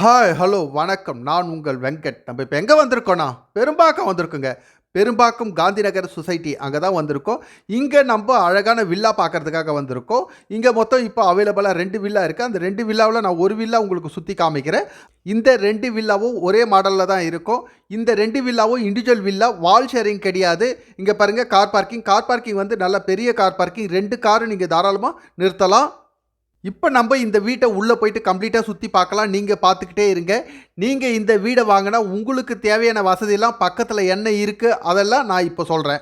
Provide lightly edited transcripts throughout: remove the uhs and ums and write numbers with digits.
Hi, hello, வணக்கம். நான் உங்கள் வெங்கட். நம்ம இப்போ எங்கே வந்திருக்கோன்னா, பெரும்பாக்கம் வந்திருக்குங்க. பெரும்பாக்கம் காந்தி நகர் சொசைட்டி அங்கே தான் வந்திருக்கோம். இங்கே நம்ம அழகான வில்லா பார்க்கறதுக்காக வந்திருக்கோம். இங்கே மொத்தம் இப்போ அவைலபிளாக 2 வில்லா இருக்குது. அந்த 2 வில்லாவில் நான் ஒரு வில்லா உங்களுக்கு சுற்றி காமிக்கிறேன். இந்த 2 வில்லாவும் ஒரே மாடலில் தான் இருக்கும். இந்த 2 வில்லாவும் இண்டிவிஜுவல் வில்லா, வால் ஷேரிங் கிடையாது. இங்கே பாருங்கள், கார் பார்க்கிங் வந்து நல்ல பெரிய கார் பார்க்கிங். 2 காரும் நீங்கள் தாராளமாக நிறுத்தலாம். இப்போ நம்ம இந்த வீட்டை உள்ளே போயிட்டு கம்ப்ளீட்டாக சுற்றி பார்க்கலாம். நீங்கள் பார்த்துக்கிட்டே இருங்க. நீங்கள் இந்த வீடை வாங்கினா உங்களுக்கு தேவையான வசதியெல்லாம் பக்கத்தில் என்ன இருக்குது அதெல்லாம் நான் இப்போ சொல்கிறேன்.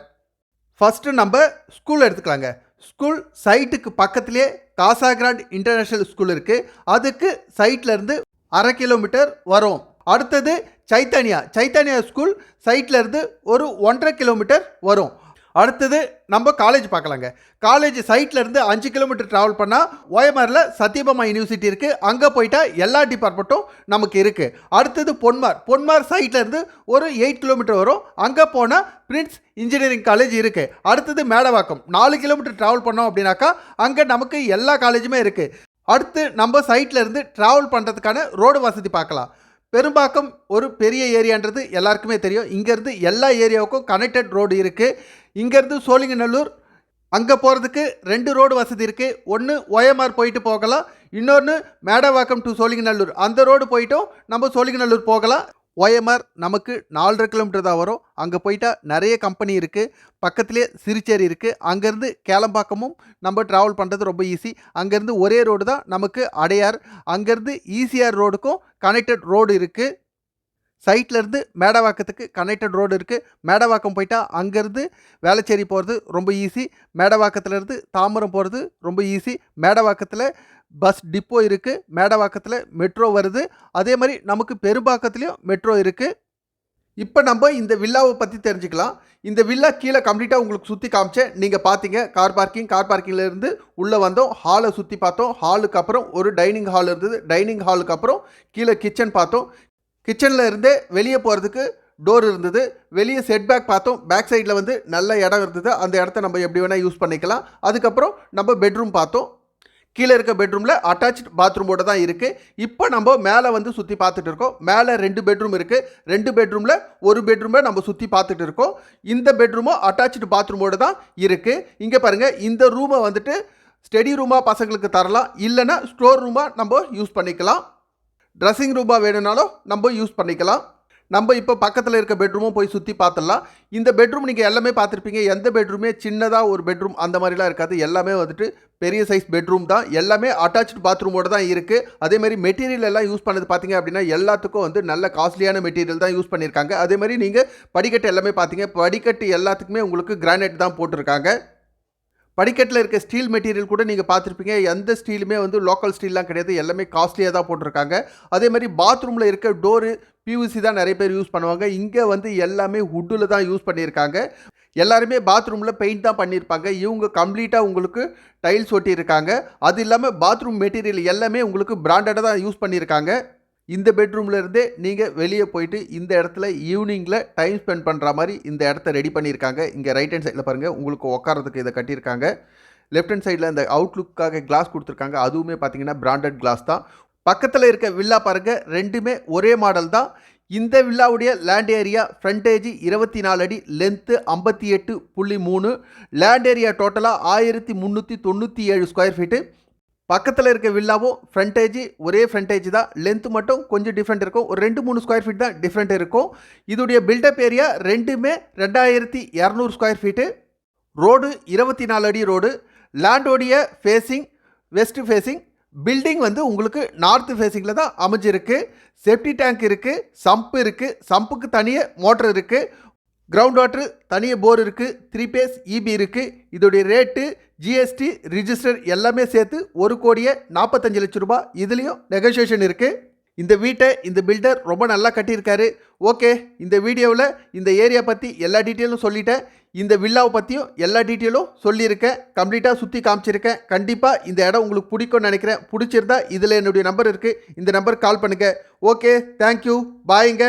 ஃபஸ்ட்டு நம்ம ஸ்கூல் எடுத்துக்கலாங்க. ஸ்கூல் சைட்டுக்கு பக்கத்துலேயே காசாகிராண்ட் இன்டர்நேஷ்னல் ஸ்கூல் இருக்குது. அதுக்கு சைட்லேருந்து 1/2 கிலோமீட்டர் வரும். அடுத்தது சைத்தன்யா ஸ்கூல் சைட்லேருந்து ஒரு 1.5 கிலோமீட்டர் வரும். அடுத்தது நம்ம காலேஜ் பார்க்கலாங்க. காலேஜ் சைட்லேருந்து 5 கிலோமீட்டர் ட்ராவல் பண்ணால் ஓஎம்ஆரில் சத்யபாமா யூனிவர்சிட்டி இருக்குது. அங்கே போயிட்டா எல்லா டிபார்ட்மெண்ட்டும் நமக்கு இருக்குது. அடுத்தது பொன்மார் சைட்லேருந்து ஒரு 8 கிலோமீட்டர் வரும். அங்கே போனால் பிரின்ஸ் இன்ஜினியரிங் காலேஜ் இருக்குது. அடுத்தது மேடவாக்கம் 4 கிலோமீட்டர் ட்ராவல் பண்ணோம் அப்படின்னாக்கா அங்கே நமக்கு எல்லா காலேஜுமே இருக்குது. அடுத்து நம்ம சைட்லேருந்து ட்ராவல் பண்ணுறதுக்கான ரோடு வசதி பார்க்கலாம். பெரும்பாக்கம் ஒரு பெரிய ஏரியான்றது எல்லாருக்குமே தெரியும். இங்கேருந்து எல்லா ஏரியாவுக்கும் கனெக்டட் ரோடு இருக்குது. இங்கேருந்து சோழிங்கநல்லூர் அங்கே போகிறதுக்கு 2 ரோடு வசதி இருக்குது. ஒன்று OMR போயிட்டு போகலாம், இன்னொன்று மேடவாக்கம் டு சோழிங்கநல்லூர் அந்த ரோடு போயிட்டோம் நம்ம சோழிங்கநல்லூர் போகலாம். OMR நமக்கு 4.5 கிலோமீட்டர் தான் வரும். அங்கே போயிட்டா நிறைய கம்பெனி இருக்குது. பக்கத்துலேயே சிறுச்சேரி இருக்குது. அங்கேருந்து கேளம்பாக்கமும் நம்ம ட்ராவல் பண்ணுறது ரொம்ப ஈஸி. அங்கேருந்து ஒரே ரோடு தான் நமக்கு அடையார். அங்கேருந்து ஈசிஆர் ரோடுக்கும் கனெக்டட் ரோடு இருக்குது. சைட்லேருந்து மேடவாக்கத்துக்கு கனெக்டட் ரோடு இருக்குது. மேடவாக்கம் போயிட்டா அங்கேருந்து வேளச்சேரி போகிறது ரொம்ப ஈஸி. மேடவாக்கத்துலேருந்து தாம்பரம் போகிறது ரொம்ப ஈஸி. மேடவாக்கத்தில் பஸ் டிப்போ இருக்குது. மேடவாக்கத்தில் மெட்ரோ வருது. அதே மாதிரி நமக்கு பெரும்பாக்கத்துலேயும் மெட்ரோ இருக்குது. இப்போ நம்ம இந்த வில்லாவை பற்றி தெரிஞ்சுக்கலாம். இந்த வில்லா கீழே கம்ப்ளீட்டாக உங்களுக்கு சுற்றி காமிச்சேன். நீங்கள் பார்த்தீங்க கார் பார்க்கிங்லேருந்து உள்ளே வந்தோம். ஹாலை சுற்றி பார்த்தோம். ஹாலுக்கு அப்புறம் ஒரு டைனிங் ஹால் இருந்தது. டைனிங் ஹாலுக்கு அப்புறம் கீழே கிச்சன் பார்த்தோம். கிச்சனில் இருந்தே வெளியே போகிறதுக்கு டோர் இருந்தது. வெளியே செட்பேக் பார்த்தோம். பேக் சைடில் வந்து நல்ல இடம் இருந்தது. அந்த இடத்த நம்ம எப்படி வேணால் யூஸ் பண்ணிக்கலாம். அதுக்கப்புறம் நம்ம பெட்ரூம் பார்த்தோம். கீழே இருக்க பெட்ரூமில் அட்டாச்சு பாத்ரூமோடு தான் இருக்குது. இப்போ நம்ம மேலே வந்து சுற்றி பார்த்துட்டு இருக்கோம். மேலே 2 பெட்ரூம் இருக்குது. 2 பெட்ரூமில் ஒரு பெட்ரூமை நம்ம சுற்றி பார்த்துட்டு இருக்கோம். இந்த பெட்ரூமும் அட்டாச்சு பாத்ரூமோடு தான் இருக்குது. இங்கே பாருங்கள், இந்த ரூமை வந்துட்டு ஸ்டடி ரூமாக பசங்களுக்கு தரலாம், இல்லைன்னா ஸ்டோர் ரூமாக நம்ம யூஸ் பண்ணிக்கலாம். ட்ரெஸ்ஸிங் ரூமாக வேணும்னாலும் நம்ம யூஸ் பண்ணிக்கலாம். நம்ம இப்போ பக்கத்தில் இருக்க பெட்ரூமும் போய் சுற்றி பார்த்துடலாம். இந்த பெட்ரூம் நீங்கள் எல்லாமே பார்த்துருப்பீங்க. எந்த பெட்ரூமே சின்னதாக ஒரு பெட்ரூம் அந்த மாதிரிலாம் இருக்காது. எல்லாமே வந்துட்டு பெரிய சைஸ் பெட்ரூம் தான். எல்லாமே அட்டாச்சு பாத்ரூமோடு தான் இருக்குது. அதேமாதிரி மெட்டீரியல் எல்லாம் யூஸ் பண்ணது பார்த்தீங்க அப்படின்னா எல்லாத்துக்கும் வந்து நல்ல காஸ்ட்லியான மெட்டீரியல் தான் யூஸ் பண்ணியிருக்காங்க. அதேமாதிரி நீங்கள் படிக்கட்டு எல்லாமே பார்த்தீங்க. படிக்கட்டு எல்லாத்துக்குமே உங்களுக்கு கிரானைட் தான் போட்டிருக்காங்க. படிக்கட்டில் இருக்க ஸ்டீல் மெட்டீரியல் கூட நீங்கள் பார்த்துருப்பீங்க. எந்த ஸ்டீலுமே வந்து லோக்கல் ஸ்டீல்லாம் கிடையாது. எல்லாமே காஸ்ட்லியாக தான் போட்டிருக்காங்க. அதே மாதிரி பாத்ரூமில் இருக்க டோரு பிவிசி தான் நிறைய பேர் யூஸ் பண்ணுவாங்க. இங்கே வந்து எல்லாமே வுட்டில் தான் யூஸ் பண்ணியிருக்காங்க. எல்லாருமே பாத்ரூமில் பெயிண்ட் தான் பண்ணியிருப்பாங்க. இவங்க கம்ப்ளீட்டாக உங்களுக்கு டைல்ஸ் ஒட்டியிருக்காங்க. அது இல்லாமல் பாத்ரூம் மெட்டீரியல் எல்லாமே உங்களுக்கு பிராண்டடாக தான் யூஸ் பண்ணியிருக்காங்க. இந்த பெட்ரூமில் இருந்தே நீங்கள் வெளியே போயிட்டு இந்த இடத்துல ஈவினிங்கில் டைம் ஸ்பெண்ட் பண்ணுற மாதிரி இந்த இடத்த ரெடி பண்ணியிருக்காங்க. இங்கே ரைட் ஹேண்ட் சைடில் பாருங்கள், உங்களுக்கு உட்காரத்துக்கு இதை கட்டியிருக்காங்க. லெஃப்ட் ஹேண்ட் சைடில் இந்த அவுட்லுக்காக கிளாஸ் கொடுத்துருக்காங்க. அதுவுமே பார்த்தீங்கன்னா பிராண்டட் கிளாஸ் தான். பக்கத்தில் இருக்க வில்லா பாருங்கள், 2மே ஒரே மாடல் தான். இந்த வில்லாவுடைய லேண்ட் ஏரியா ஃப்ரண்டேஜ் 24 அடி, லென்த்து 58.3. லேண்ட் ஏரியா டோட்டலாக 1397 ஸ்கொயர் ஃபீட்டு. பக்கத்தில் இருக்க வில்லாவும் ஃப்ரண்டேஜ் ஒரே ஃப்ரண்டேஜ் தான். லென்த்து மட்டும் கொஞ்சம் டிஃப்ரெண்ட் இருக்கும். ஒரு 2-3 ஸ்கொயர் ஃபீட் தான் டிஃப்ரெண்ட் இருக்கும். இதோடைய பில்டப் ஏரியா 2மே 2200 ஸ்கொயர் ஃபீட்டு. ரோடு 24 அடி ரோடு. லேண்டோடைய ஃபேஸிங் வெஸ்ட் ஃபேஸிங். பில்டிங் வந்து உங்களுக்கு நார்த் ஃபேஸிங்கில் தான் அமைஞ்சிருக்கு. சேஃப்டி டேங்க் இருக்குது, சம்ப் இருக்குது. சம்புக்கு தனியாக மோட்டர் இருக்குது. கிரவுண்ட் வாட்ரு தனியாக போர் இருக்குது. 3 பேஸ் இபி இருக்குது. இதோடைய ரேட்டு ஜிஎஸ்டி ரிஜிஸ்டர் எல்லாமே சேர்த்து 1,45 லட்சம் ரூபாய். இதுலேயும் நெகோசியேஷன் இருக்குது. இந்த வீட்டை இந்த பில்டர் ரொம்ப நல்லா கட்டியிருக்காரு. ஓகே, இந்த வீடியோவில் இந்த ஏரியா பற்றி எல்லா டீட்டெயிலும் சொல்லிட்டேன். இந்த வில்லாவை பற்றியும் எல்லா டீட்டெயிலும் சொல்லியிருக்கேன். கம்ப்ளீட்டாக சுற்றி காமிச்சிருக்கேன். கண்டிப்பாக இந்த இடம் உங்களுக்கு பிடிக்கும்னு நினைக்கிறேன். பிடிச்சிருந்தா இதில் என்னுடைய நம்பர் இருக்குது. இந்த நம்பருக்கு கால் பண்ணுங்கள். ஓகே, தேங்க்யூ, பாய்ங்க.